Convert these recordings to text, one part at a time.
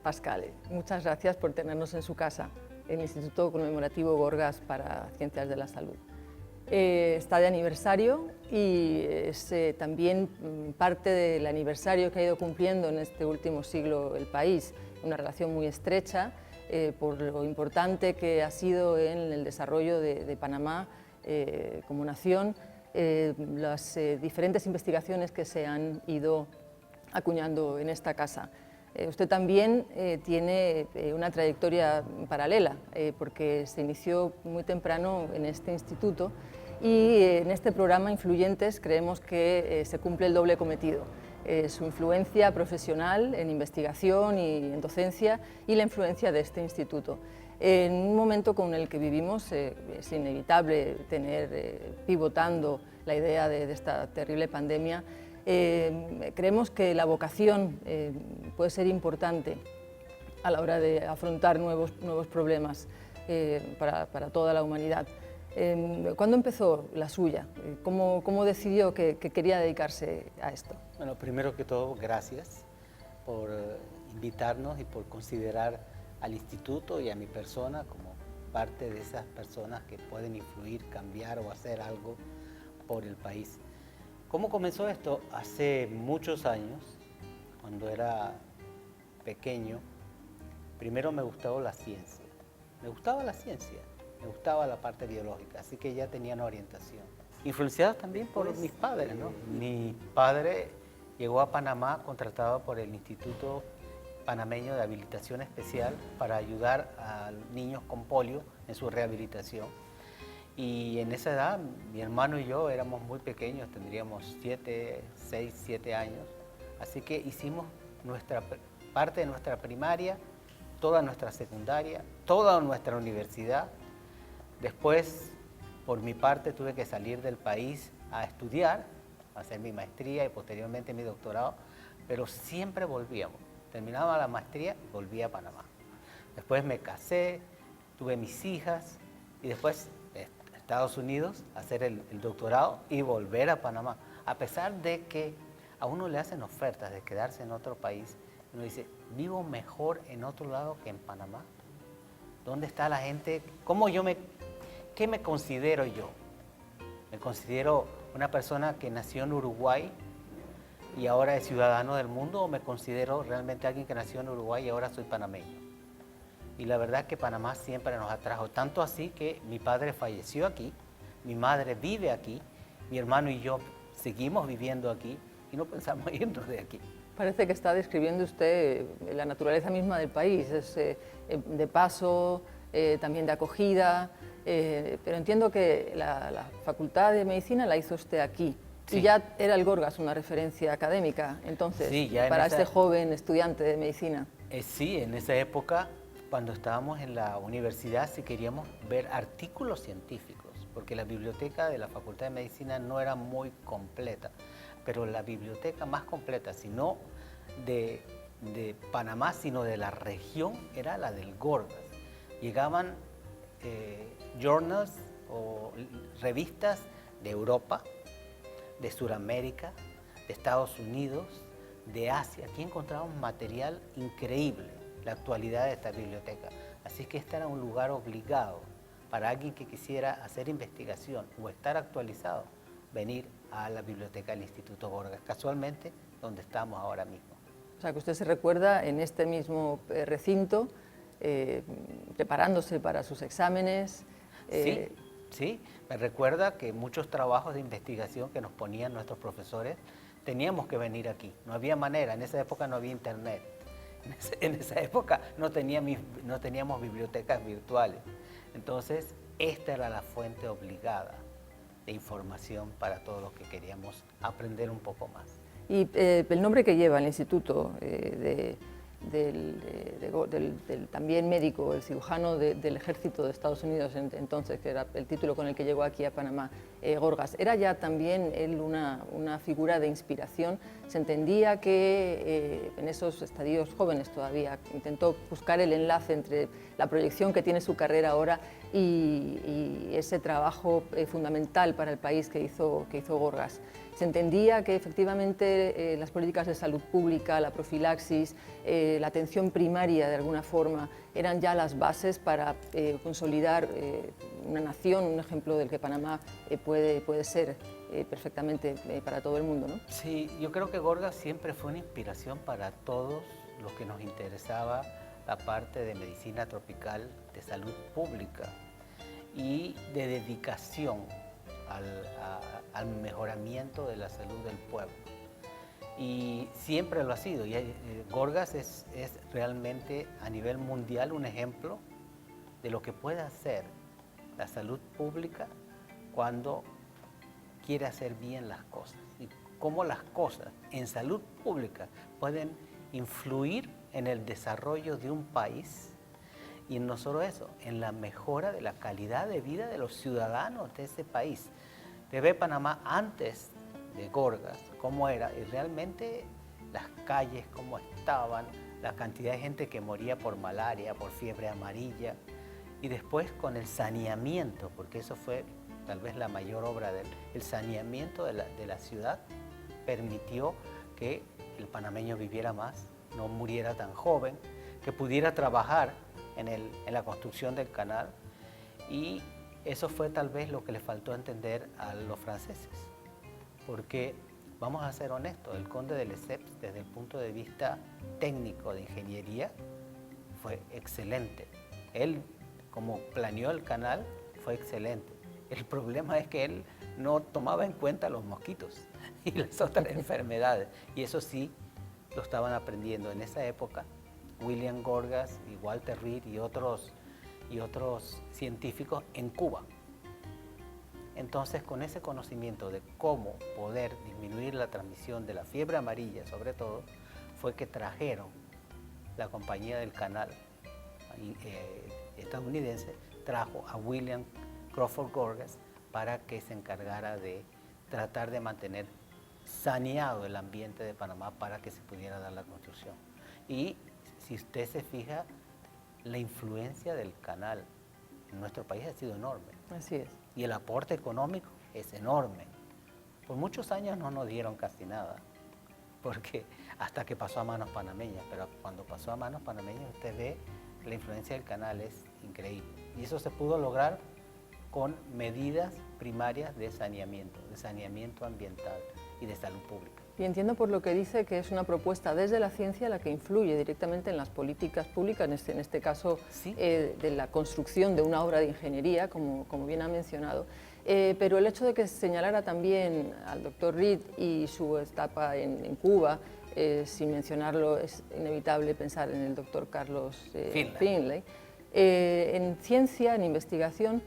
Pascal, muchas gracias por tenernos en su casa, el Instituto Conmemorativo Gorgas para Ciencias de la Salud. Está de aniversario y es también parte del aniversario que ha ido cumpliendo en este último siglo el país, una relación muy estrecha por lo importante que ha sido en el desarrollo de Panamá como nación, las diferentes investigaciones que se han ido acuñando en esta casa. Usted también tiene una trayectoria paralela, porque se inició muy temprano en este instituto y en este programa Influyentes creemos que se cumple el doble cometido. Su influencia profesional en investigación y en docencia y la influencia de este instituto. En un momento con el que vivimos es inevitable tener pivotando la idea de esta terrible pandemia. Creemos que la vocación puede ser importante a la hora de afrontar nuevos problemas para toda la humanidad. ¿Cuándo empezó la suya? ¿Cómo decidió que quería dedicarse a esto? Bueno, primero que todo, gracias por invitarnos y por considerar al instituto y a mi persona como parte de esas personas que pueden influir, cambiar o hacer algo por el país. ¿Cómo comenzó esto? Hace muchos años, cuando era pequeño, primero me gustaba la ciencia. Me gustaba la parte biológica, así que ya tenía una orientación. Influenciado también por mis padres, ¿no? Mi padre llegó a Panamá contratado por el Instituto Panameño de Habilitación Especial para ayudar a niños con polio en su rehabilitación. Y en esa edad, mi hermano y yo éramos muy pequeños, tendríamos 6, 7 años. Así que hicimos parte de nuestra primaria, toda nuestra secundaria, toda nuestra universidad. Después, por mi parte, tuve que salir del país a estudiar, a hacer mi maestría y posteriormente mi doctorado, pero siempre volvíamos. Terminaba la maestría y volvía a Panamá. Después me casé, tuve mis hijas y después Estados Unidos, hacer el doctorado y volver a Panamá. A pesar de que a uno le hacen ofertas de quedarse en otro país, uno dice, vivo mejor en otro lado que en Panamá. ¿Dónde está la gente? ¿Qué me considero yo? ¿Me considero una persona que nació en Uruguay y ahora es ciudadano del mundo o me considero realmente alguien que nació en Uruguay y ahora soy panameño? Y la verdad es que Panamá siempre nos atrajo, tanto así que mi padre falleció aquí, mi madre vive aquí, mi hermano y yo seguimos viviendo aquí y no pensamos irnos de aquí. Parece que está describiendo usted la naturaleza misma del país, es de paso, también de acogida, pero entiendo que la Facultad de Medicina la hizo usted aquí. Sí. Y ya era el Gorgas una referencia académica, entonces, sí, para este joven estudiante de medicina. Sí, en esa época, cuando estábamos en la universidad, sí queríamos ver artículos científicos, porque la biblioteca de la Facultad de Medicina no era muy completa, pero la biblioteca más completa, si no de Panamá, sino de la región, era la del Gorgas. Llegaban journals o revistas de Europa, de Sudamérica, de Estados Unidos, de Asia. Aquí encontramos material increíble, la actualidad de esta biblioteca. Así que este era un lugar obligado para alguien que quisiera hacer investigación o estar actualizado, venir a la biblioteca del Instituto Gorgas, casualmente donde estamos ahora mismo. O sea, que usted se recuerda en este mismo recinto, preparándose para sus exámenes. Sí, me recuerda que muchos trabajos de investigación que nos ponían nuestros profesores, teníamos que venir aquí, no había manera, en esa época no había internet, en esa época no teníamos bibliotecas virtuales, entonces esta era la fuente obligada de información para todos los que queríamos aprender un poco más. Y el nombre que lleva el instituto del también médico, el cirujano del ejército de Estados Unidos entonces, que era el título con el que llegó aquí a Panamá, Gorgas, ¿era ya también él una figura de inspiración? Se entendía que en esos estadios jóvenes todavía intentó buscar el enlace entre la proyección que tiene su carrera ahora y ese trabajo fundamental para el país que hizo Gorgas. Se entendía que efectivamente las políticas de salud pública, la profilaxis, la atención primaria de alguna forma, eran ya las bases para consolidar una nación, un ejemplo del que Panamá puede ser perfectamente para todo el mundo, ¿no? Sí, yo creo que Gorgas siempre fue una inspiración para todos los que nos interesaba la parte de medicina tropical, de salud pública y de dedicación al mejoramiento de la salud del pueblo. Y siempre lo ha sido. Y Gorgas es realmente a nivel mundial un ejemplo de lo que puede hacer la salud pública cuando quiere hacer bien las cosas y cómo las cosas en salud pública pueden influir en el desarrollo de un país y no solo eso, en la mejora de la calidad de vida de los ciudadanos de ese país. Te ve Panamá antes de Gorgas, cómo era, y realmente las calles, cómo estaban, la cantidad de gente que moría por malaria, por fiebre amarilla, y después con el saneamiento, porque eso fue tal vez la mayor obra de él, el saneamiento de la ciudad permitió que el panameño viviera más, no muriera tan joven, que pudiera trabajar en la construcción del canal, y eso fue tal vez lo que le faltó entender a los franceses, porque vamos a ser honestos, el conde de Lesseps desde el punto de vista técnico de ingeniería fue excelente. Él, como planeó el canal, fue excelente. El problema es que él no tomaba en cuenta los mosquitos y las otras enfermedades, y eso sí lo estaban aprendiendo en esa época. William Gorgas y Walter Reed y otros científicos en Cuba. Entonces, con ese conocimiento de cómo poder disminuir la transmisión de la fiebre amarilla, sobre todo, fue que trajeron la compañía del canal estadounidense, trajo a William Crawford Gorgas para que se encargara de tratar de mantener saneado el ambiente de Panamá para que se pudiera dar la construcción. Y si usted se fija, la influencia del canal en nuestro país ha sido enorme. Así es. Y el aporte económico es enorme. Por muchos años no nos dieron casi nada, porque hasta que pasó a manos panameñas, pero cuando pasó a manos panameñas usted ve que la influencia del canal es increíble. Y eso se pudo lograr con medidas primarias de saneamiento ambiental y de salud pública. Y entiendo por lo que dice que es una propuesta desde la ciencia la que influye directamente en las políticas públicas, en este caso ¿Sí? De la construcción de una obra de ingeniería, como bien ha mencionado. Pero el hecho de que señalara también al doctor Reed y su etapa en Cuba, sin mencionarlo, es inevitable pensar en el doctor Carlos Finlay. En ciencia, en investigación,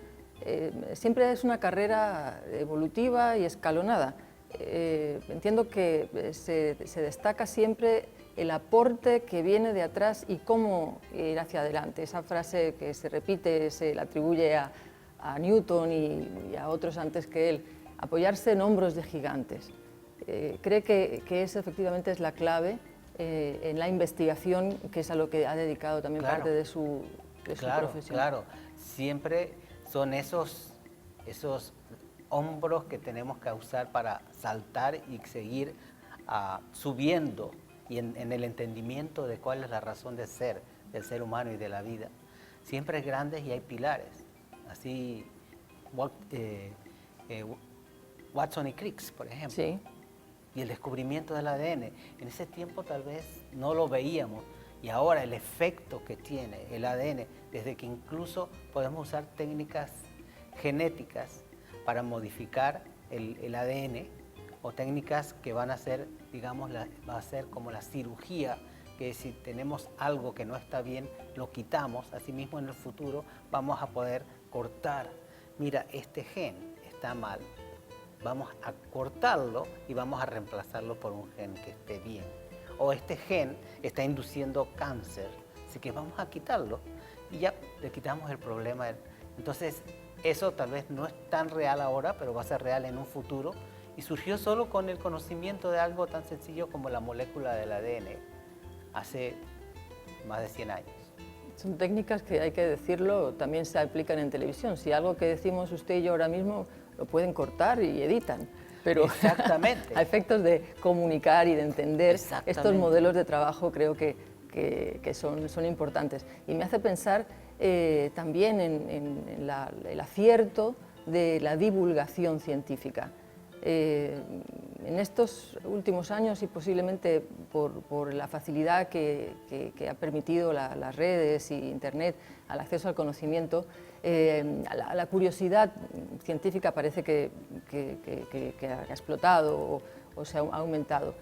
siempre es una carrera evolutiva y escalonada. Entiendo que se destaca siempre el aporte que viene de atrás y cómo ir hacia adelante. Esa frase que se repite, se la atribuye a Newton y a otros antes que él, apoyarse en hombros de gigantes. ¿Cree que eso efectivamente es la clave en la investigación, que es a lo que ha dedicado también parte de su profesión? Claro, siempre son esos hombros que tenemos que usar para saltar y seguir subiendo y en el entendimiento de cuál es la razón de ser del ser humano y de la vida. Siempre es grandes y hay pilares. Así Watson y Crick, por ejemplo. Sí. Y el descubrimiento del ADN. En ese tiempo tal vez no lo veíamos y ahora el efecto que tiene el ADN, desde que incluso podemos usar técnicas genéticas para modificar el ADN o técnicas que van a ser, digamos, va a ser como la cirugía, que si tenemos algo que no está bien, lo quitamos. Asimismo, en el futuro vamos a poder cortar. Mira, este gen está mal, vamos a cortarlo y vamos a reemplazarlo por un gen que esté bien. O este gen está induciendo cáncer, así que vamos a quitarlo y ya le quitamos el problema. Entonces, eso tal vez no es tan real ahora, pero va a ser real en un futuro. Y surgió solo con el conocimiento de algo tan sencillo como la molécula del ADN, hace más de 100 años. Son técnicas que, hay que decirlo, también se aplican en televisión. Si algo que decimos usted y yo ahora mismo lo pueden cortar y editan. pero Exactamente. a efectos de comunicar y de entender estos modelos de trabajo creo que son importantes. Y me hace pensar también en el acierto de la divulgación científica. En estos últimos años y posiblemente por la facilidad que ha permitido las redes y Internet al acceso al conocimiento, la curiosidad científica parece que ha explotado o se ha aumentado.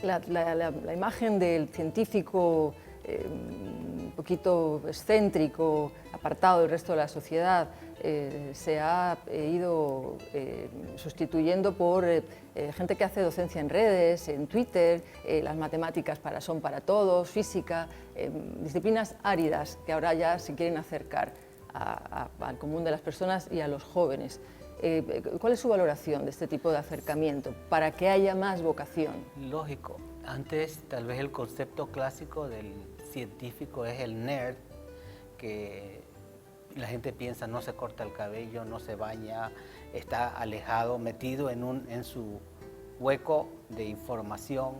La imagen del científico un poquito excéntrico, apartado del resto de la sociedad, se ha ido sustituyendo por gente que hace docencia en redes, en Twitter, las matemáticas son para todos, física, disciplinas áridas que ahora ya se quieren acercar al común de las personas y a los jóvenes. ¿Cuál es su valoración de este tipo de acercamiento para que haya más vocación? Lógico. Antes, tal vez el concepto clásico del científico es el nerd, que la gente piensa no se corta el cabello, no se baña, está alejado, metido en su hueco de información.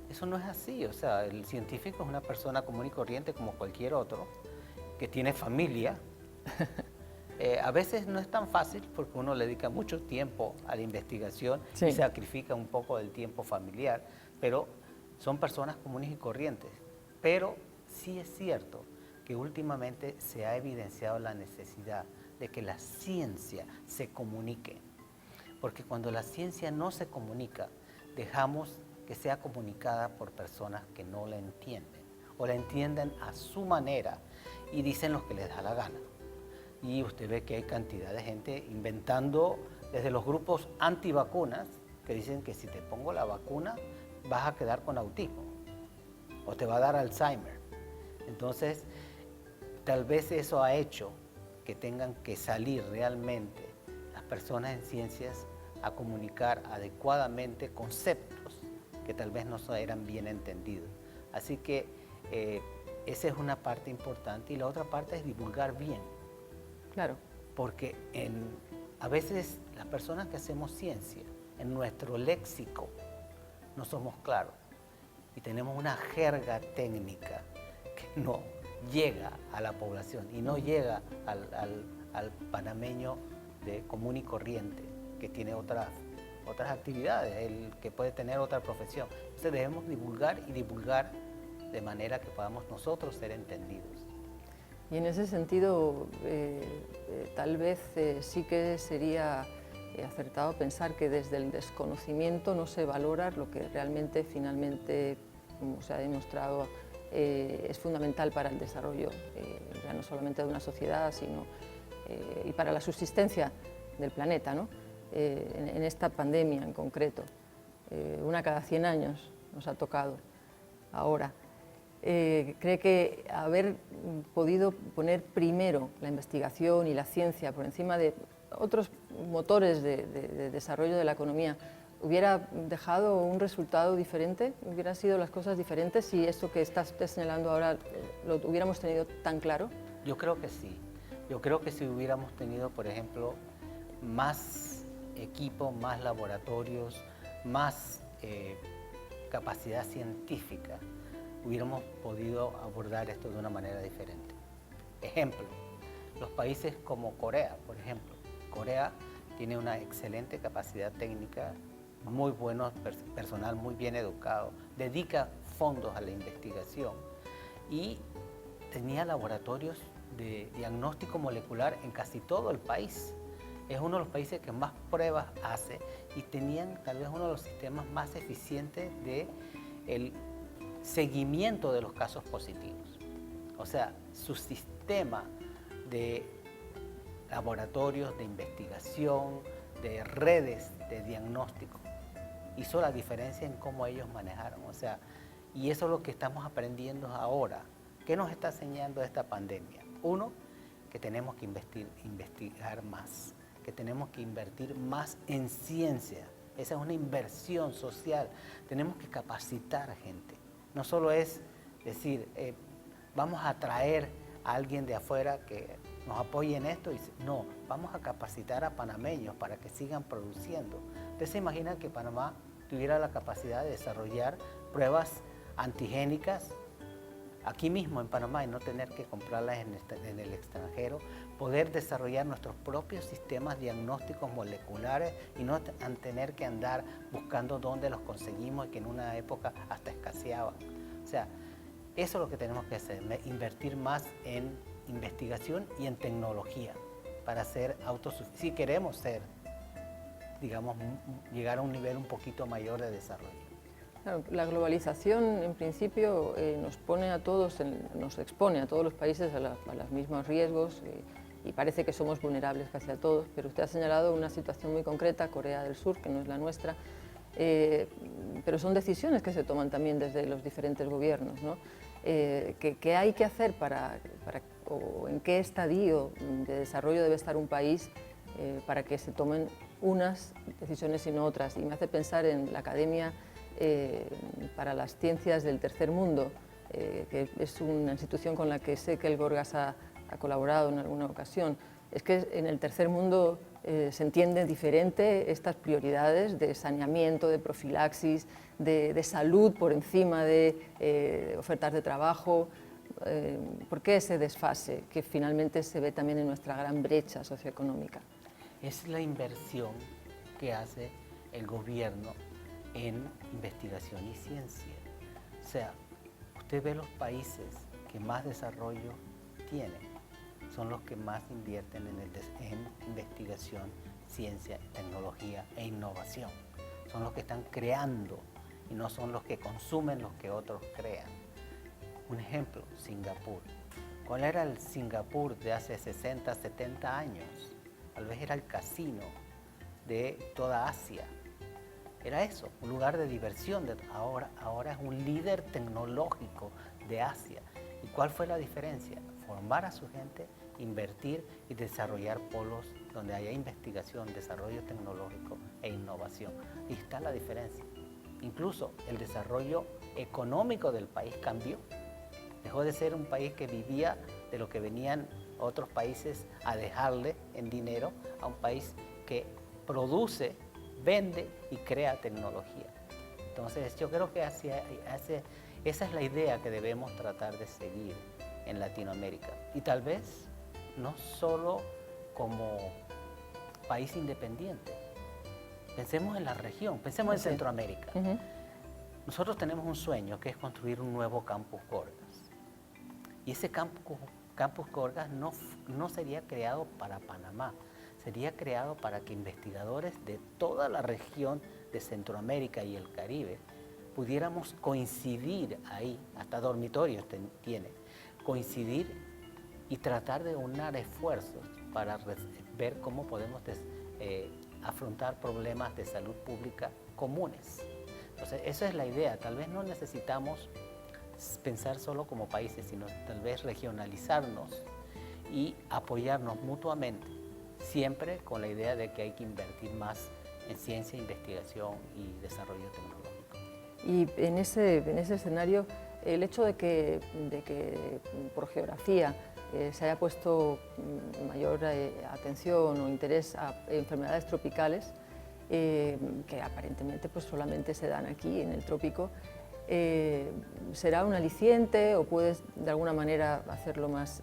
Eso no es así. O sea, el científico es una persona común y corriente como cualquier otro, que tiene familia. A veces no es tan fácil porque uno le dedica mucho tiempo a la investigación y sacrifica un poco del tiempo familiar, pero son personas comunes y corrientes. Pero sí es cierto que últimamente se ha evidenciado la necesidad de que la ciencia se comunique, porque cuando la ciencia no se comunica, dejamos que sea comunicada por personas que no la entienden o la entienden a su manera y dicen lo que les da la gana. Y usted ve que hay cantidad de gente inventando, desde los grupos antivacunas, que dicen que si te pongo la vacuna vas a quedar con autismo o te va a dar Alzheimer. Entonces, tal vez eso ha hecho que tengan que salir realmente las personas en ciencias a comunicar adecuadamente conceptos que tal vez no eran bien entendidos. Así que esa es una parte importante y la otra parte es divulgar bien. Claro. Porque a veces las personas que hacemos ciencia, en nuestro léxico, no somos claros y tenemos una jerga técnica que no llega a la población y no llega al panameño común y corriente que tiene otras actividades, el que puede tener otra profesión. Entonces debemos divulgar y divulgar de manera que podamos nosotros ser entendidos. Y en ese sentido, tal vez sí que sería acertado pensar que desde el desconocimiento no se valora lo que realmente, finalmente, como se ha demostrado, es fundamental para el desarrollo, ya no solamente de una sociedad, sino y para la subsistencia del planeta, ¿no? En esta pandemia en concreto. Una cada 100 años nos ha tocado ahora. ¿Cree que haber podido poner primero la investigación y la ciencia por encima de otros motores de desarrollo de la economía hubiera dejado un resultado diferente? ¿Hubieran sido las cosas diferentes si esto que estás señalando ahora lo hubiéramos tenido tan claro? Yo creo que sí. Yo creo que si hubiéramos tenido, por ejemplo, más equipo, más laboratorios, más capacidad científica, hubiéramos podido abordar esto de una manera diferente. Ejemplo, los países como Corea, por ejemplo. Corea tiene una excelente capacidad técnica, muy bueno personal, muy bien educado, dedica fondos a la investigación y tenía laboratorios de diagnóstico molecular en casi todo el país. Es uno de los países que más pruebas hace y tenían tal vez uno de los sistemas más eficientes del seguimiento de los casos positivos. O sea, su sistema de laboratorios de investigación, de redes de diagnóstico, hizo la diferencia en cómo ellos manejaron. O sea, y eso es lo que estamos aprendiendo ahora. ¿Qué nos está enseñando esta pandemia? Uno, que tenemos que investigar más, que tenemos que invertir más en ciencia. Esa es una inversión social. Tenemos que capacitar gente. No solo es decir, vamos a traer a alguien de afuera que nos apoye en esto y dice, no, vamos a capacitar a panameños para que sigan produciendo. Usted se imagina que Panamá tuviera la capacidad de desarrollar pruebas antigénicas aquí mismo en Panamá y no tener que comprarlas en el extranjero, poder desarrollar nuestros propios sistemas diagnósticos moleculares y no tener que andar buscando dónde los conseguimos y que en una época hasta escaseaban. O sea, eso es lo que tenemos que hacer, invertir más en investigación y en tecnología para ser autosuficientes. Si queremos ser, digamos, llegar a un nivel un poquito mayor de desarrollo. Claro, la globalización, en principio, nos pone a todos, nos expone a todos los países a los mismos riesgos y parece que somos vulnerables casi a todos, pero usted ha señalado una situación muy concreta, Corea del Sur, que no es la nuestra, pero son decisiones que se toman también desde los diferentes gobiernos, ¿no? ¿Qué hay que hacer o en qué estadio de desarrollo debe estar un país para que se tomen unas decisiones y no otras? Y me hace pensar en la Academia para las Ciencias del Tercer Mundo, que es una institución con la que sé que el Gorgas ha colaborado en alguna ocasión. Es que en el tercer mundo se entiende diferente estas prioridades de saneamiento, de profilaxis, de salud por encima de ofertas de trabajo. ¿Por qué ese desfase que finalmente se ve también en nuestra gran brecha socioeconómica? Es la inversión que hace el gobierno en investigación y ciencia. O sea, usted ve los países que más desarrollo tienen, son los que más invierten en investigación, ciencia, tecnología e innovación. Son los que están creando y no son los que consumen los que otros crean. Un ejemplo, Singapur. ¿Cuál era el Singapur de hace 60, 70 años? Tal vez era el casino de toda Asia. Era eso, un lugar de diversión. Ahora es un líder tecnológico de Asia. ¿Y cuál fue la diferencia? Formar a su gente, invertir y desarrollar polos donde haya investigación, desarrollo tecnológico e innovación. Y está la diferencia. Incluso el desarrollo económico del país cambió. Dejó de ser un país que vivía de lo que venían otros países a dejarle en dinero, a un país que produce, vende y crea tecnología. Entonces yo creo que esa es la idea que debemos tratar de seguir en Latinoamérica. Y tal vez no solo como país independiente. Pensemos en la región, pensemos en Centroamérica. Nosotros tenemos un sueño que es construir un nuevo campus Gorgas. Y ese campus Gorgas no sería creado para Panamá, sería creado para que investigadores de toda la región de Centroamérica y el Caribe pudiéramos coincidir ahí, hasta dormitorios tiene, coincidir y tratar de unar esfuerzos para ver cómo podemos afrontar problemas de salud pública comunes. Entonces, esa es la idea. Tal vez no necesitamos pensar solo como países, sino tal vez regionalizarnos y apoyarnos mutuamente, siempre con la idea de que hay que invertir más en ciencia, investigación y desarrollo tecnológico. Y en ese escenario, el hecho de que por geografía se haya puesto mayor atención o interés a enfermedades tropicales, que aparentemente pues solamente se dan aquí en el trópico, ¿será un aliciente o puedes de alguna manera hacerlo más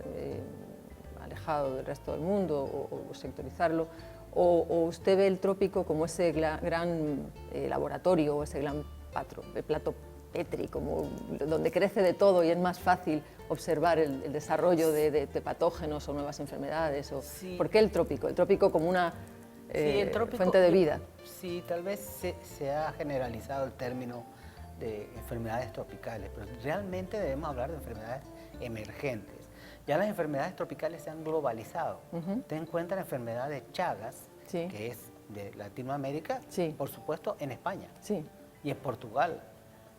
alejado del resto del mundo o sectorizarlo? ¿O usted ve el trópico como ese gran laboratorio o ese gran plato Petri, como donde crece de todo y es más fácil observar el desarrollo de patógenos o nuevas enfermedades? Sí. ¿Por qué el trópico? El trópico como una fuente de vida. Sí, tal vez se ha generalizado el término de enfermedades tropicales, pero realmente debemos hablar de enfermedades emergentes. Ya las enfermedades tropicales se han globalizado. Usted encuentra enfermedades Chagas, que es de Latinoamérica, por supuesto en España y en Portugal.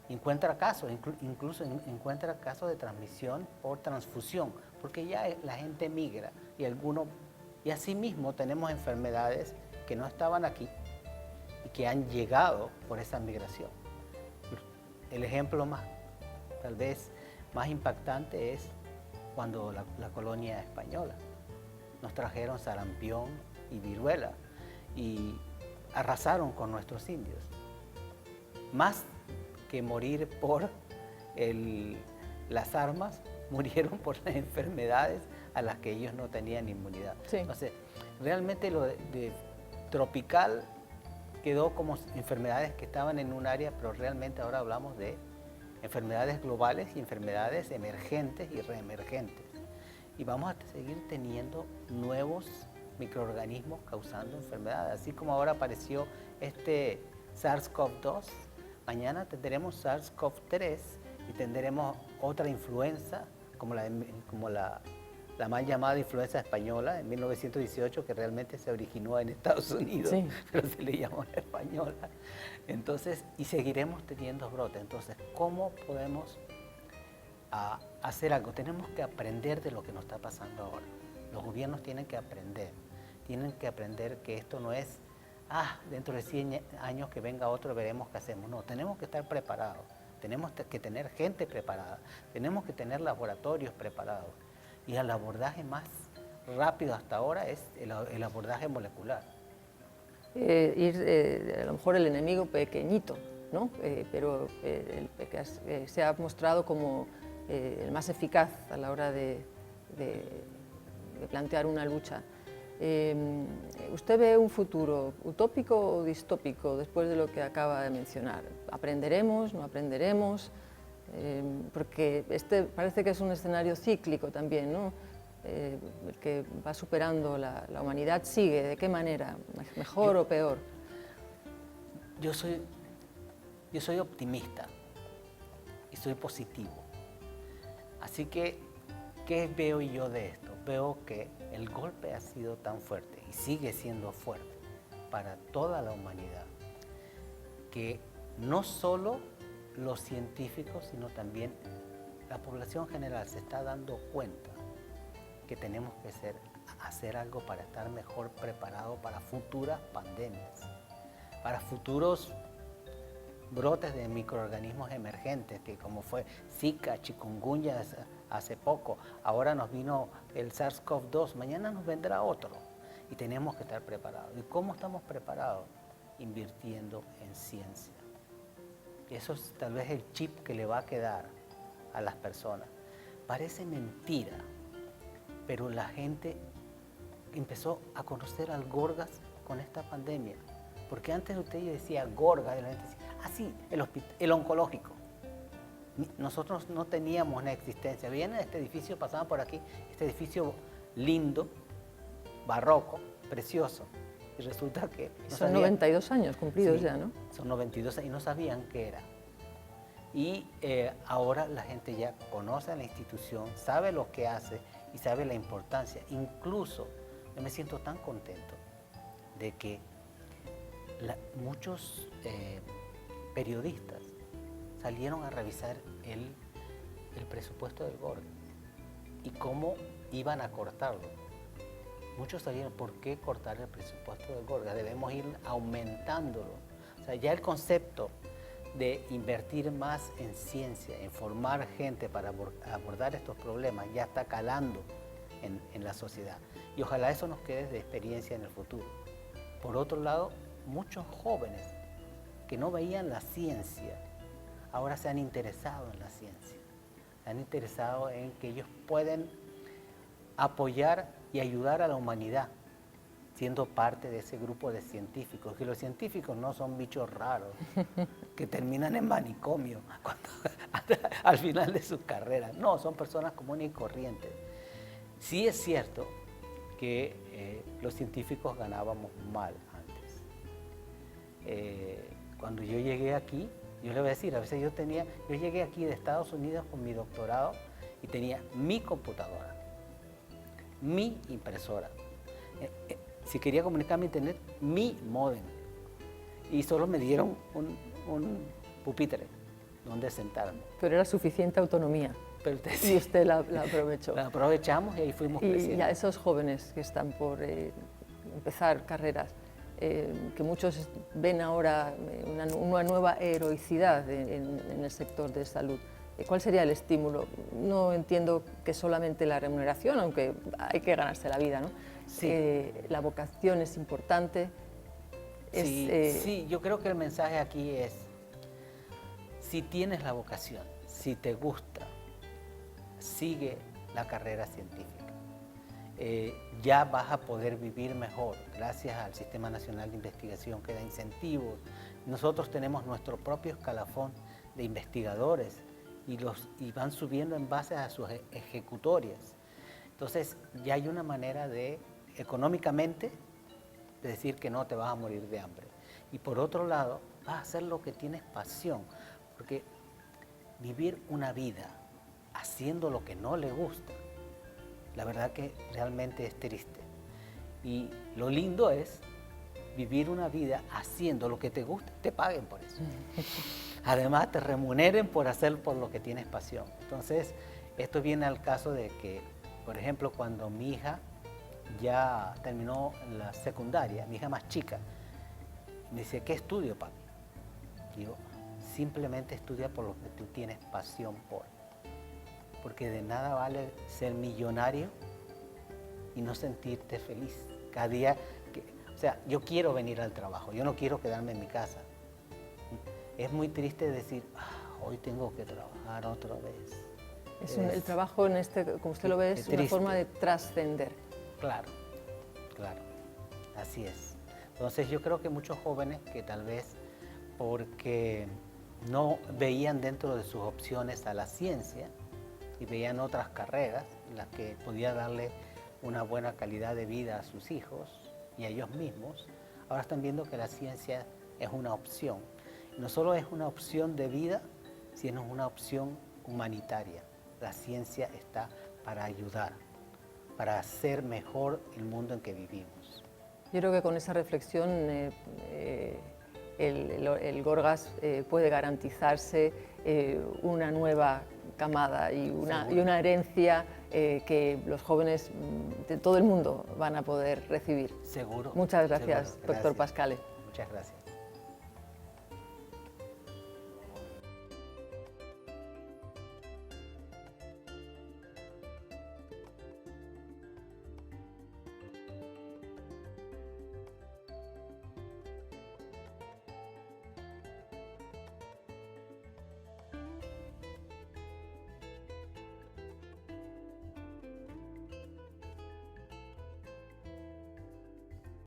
Encuentra casos, incluso encuentra casos de transmisión por transfusión, porque ya la gente migra y asimismo tenemos enfermedades que no estaban aquí y que han llegado por esa migración. El ejemplo tal vez más impactante es cuando la colonia española. Nos trajeron sarampión y viruela y arrasaron con nuestros indios. Más que morir por las armas, murieron por las enfermedades a las que ellos no tenían inmunidad. Sí. Entonces, realmente lo de tropical quedó como enfermedades que estaban en un área, pero realmente ahora hablamos de enfermedades globales y enfermedades emergentes y reemergentes. Y vamos a seguir teniendo nuevos microorganismos causando enfermedades. Así como ahora apareció este SARS-CoV-2, mañana tendremos SARS-CoV-3 y tendremos otra influenza, como la mal llamada influenza española en 1918, que realmente se originó en Estados Unidos, sí, pero se le llamó española. Entonces, y seguiremos teniendo brotes. Entonces, ¿cómo podemos hacer algo? Tenemos que aprender de lo que nos está pasando ahora. Los gobiernos tienen que aprender que esto no es, dentro de 100 años que venga otro veremos qué hacemos. No, tenemos que estar preparados, tenemos que tener gente preparada, tenemos que tener laboratorios preparados. Y el abordaje más rápido hasta ahora es el abordaje molecular. A lo mejor el enemigo pequeñito, ¿no? Pero el que se ha mostrado como el más eficaz a la hora de plantear una lucha. ¿Usted ve un futuro utópico o distópico después de lo que acaba de mencionar? ¿Aprenderemos, no aprenderemos? Porque parece que es un escenario cíclico también, ¿no? El que va superando la humanidad sigue. ¿De qué manera? ¿Mejor o peor? Yo soy optimista y soy positivo. Así que, ¿qué veo yo de esto? Veo que el golpe ha sido tan fuerte y sigue siendo fuerte para toda la humanidad, que no solo los científicos, sino también la población general se está dando cuenta que tenemos que hacer algo para estar mejor preparados para futuras pandemias, para futuros brotes de microorganismos emergentes, que como fue Zika, chikungunya hace poco, ahora nos vino el SARS-CoV-2, mañana nos vendrá otro y tenemos que estar preparados. ¿Y cómo estamos preparados? Invirtiendo en ciencia. Eso es tal vez el chip que le va a quedar a las personas. Parece mentira, pero la gente empezó a conocer al Gorgas con esta pandemia. Porque antes usted decía Gorgas, y la gente decía, sí, el oncológico. Nosotros no teníamos una existencia. Veían este edificio, pasaban por aquí, este edificio lindo, barroco, precioso. Y resulta que... Son 92 años cumplidos, sí, ya, ¿no? Son 92 y no sabían qué era. Y ahora la gente ya conoce a la institución, sabe lo que hace y sabe la importancia. Incluso yo me siento tan contento de que muchos periodistas salieron a revisar el presupuesto del GORG y cómo iban a cortarlo. Muchos salieron, ¿por qué cortar el presupuesto del GORG? Debemos ir aumentándolo. O sea, ya el concepto de invertir más en ciencia, en formar gente para abordar estos problemas, ya está calando en la sociedad. Y ojalá eso nos quede de experiencia en el futuro. Por otro lado, muchos jóvenes que no veían la ciencia, ahora se han interesado en la ciencia. Se han interesado en que ellos pueden apoyar y ayudar a la humanidad, siendo parte de ese grupo de científicos, que los científicos no son bichos raros que terminan en manicomio al final de sus carreras. No, son personas comunes y corrientes. Sí es cierto que los científicos ganábamos mal antes. Cuando yo llegué aquí, yo le voy a decir, a veces yo llegué aquí de Estados Unidos con mi doctorado y tenía mi computadora, mi impresora. Si quería comunicarme a internet, mi módem. Y solo me dieron un pupitre donde sentarme. Pero era suficiente autonomía. Pero y usted la aprovechó. La aprovechamos y ahí fuimos creciendo. Y a esos jóvenes que están por empezar carreras, que muchos ven ahora una nueva heroicidad en el sector de salud, ¿Cuál sería el estímulo? No entiendo que solamente la remuneración, aunque hay que ganarse la vida, ¿no? Sí. La vocación es importante. Sí, yo creo que el mensaje aquí es, si tienes la vocación, si te gusta, sigue la carrera científica. Ya vas a poder vivir mejor gracias al Sistema Nacional de Investigación que da incentivos. Nosotros tenemos nuestro propio escalafón de investigadores y van subiendo en base a sus ejecutorias. Entonces ya hay una manera de, económicamente, de decir que no te vas a morir de hambre. Y por otro lado, vas a hacer lo que tienes pasión, porque vivir una vida haciendo lo que no le gusta, la verdad que realmente es triste. Y lo lindo es vivir una vida haciendo lo que te gusta, te paguen por eso. Además, te remuneren por hacer por lo que tienes pasión. Entonces, esto viene al caso de que, por ejemplo, cuando mi hija ya terminó la secundaria, mi hija más chica, me dice, ¿qué estudio, papi? Y yo, simplemente estudia por lo que tú tienes pasión por. Porque de nada vale ser millonario y no sentirte feliz. Cada día, o sea, yo quiero venir al trabajo, yo no quiero quedarme en mi casa. Es muy triste decir, hoy tengo que trabajar otra vez. El trabajo, como usted lo ve, es una forma de trascender. Claro, claro, así es. Entonces yo creo que muchos jóvenes que tal vez porque no veían dentro de sus opciones a la ciencia y veían otras carreras en las que podía darle una buena calidad de vida a sus hijos y a ellos mismos, ahora están viendo que la ciencia es una opción. Y no solo es una opción de vida, sino una opción humanitaria. La ciencia está para ayudar, para hacer mejor el mundo en que vivimos. Yo creo que con esa reflexión el Gorgas puede garantizarse una nueva camada y una herencia que los jóvenes de todo el mundo van a poder recibir. Seguro. Muchas gracias, Seguro. doctor Gracias. Pascale. Muchas gracias.